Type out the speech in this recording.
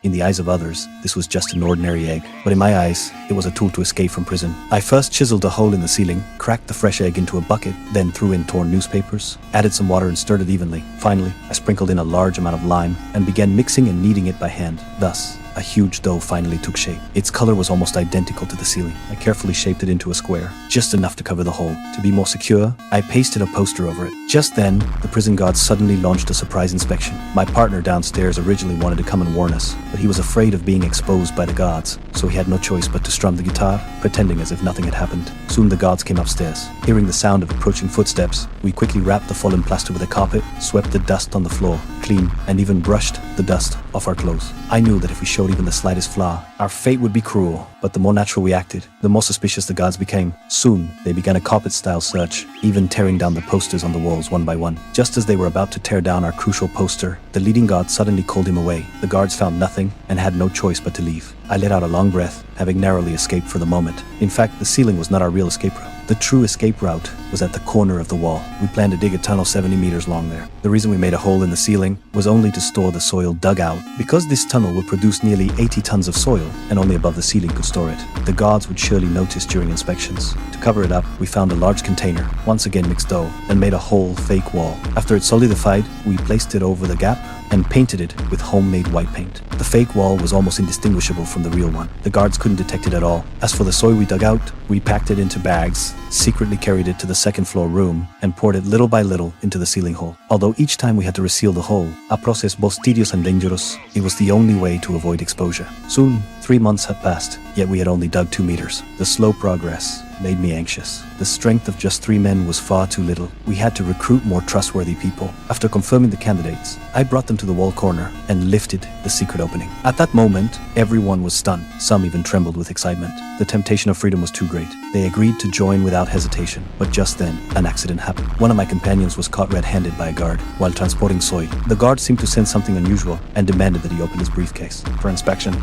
In the eyes of others, this was just an ordinary egg, but in my eyes, it was a tool to escape from prison. I first chiseled a hole in the ceiling, cracked the fresh egg into a bucket, then threw in torn newspapers, added some water and stirred it evenly. Finally, I sprinkled in a large amount of lime and began mixing and kneading it by hand. Thus, a huge dough finally took shape. Its color was almost identical to the ceiling. I carefully shaped it into a square, just enough to cover the hole. To be more secure, I pasted a poster over it. Just then, the prison guards suddenly launched a surprise inspection. My partner downstairs originally wanted to come and warn us, but he was afraid of being exposed by the guards, so he had no choice but to strum the guitar, pretending as if nothing had happened. Soon the guards came upstairs. Hearing the sound of approaching footsteps, we quickly wrapped the fallen plaster with a carpet, swept the dust on the floor clean, and even brushed the dust off our clothes. I knew that if we showed even the slightest flaw, our fate would be cruel, but the more natural we acted, the more suspicious the guards became. Soon, they began a carpet-style search, even tearing down the posters on the walls one by one. Just as they were about to tear down our crucial poster, the leading guard suddenly called him away. The guards found nothing and had no choice but to leave. I let out a long breath, having narrowly escaped for the moment. In fact, the ceiling was not our real escape route. The true escape route was at the corner of the wall. We planned to dig a tunnel 70 meters long there. The reason we made a hole in the ceiling was only to store the soil dug out. Because this tunnel would produce nearly 80 tons of soil, and only above the ceiling could store it, the guards would surely notice during inspections. To cover it up, we found a large container, once again mixed dough, and made a whole fake wall. After it solidified, we placed it over the gap and painted it with homemade white paint. The fake wall was almost indistinguishable from the real one. The guards couldn't detect it at all. As for the soil we dug out, we packed it into bags, secretly carried it to the second floor room, and poured it little by little into the ceiling hole. Although each time we had to reseal the hole, a process both tedious and dangerous, it was the only way to avoid exposure. Soon, 3 months had passed, yet we had only dug 2 meters. The slow progress made me anxious. The strength of just 3 men was far too little. We had to recruit more trustworthy people. After confirming the candidates, I brought them to the wall corner and lifted the secret opening. At that moment, everyone was stunned. Some even trembled with excitement. The temptation of freedom was too great. They agreed to join without hesitation, but just then, an accident happened. One of my companions was caught red-handed by a guard while transporting soy. The guard seemed to sense something unusual and demanded that he open his briefcase for inspection.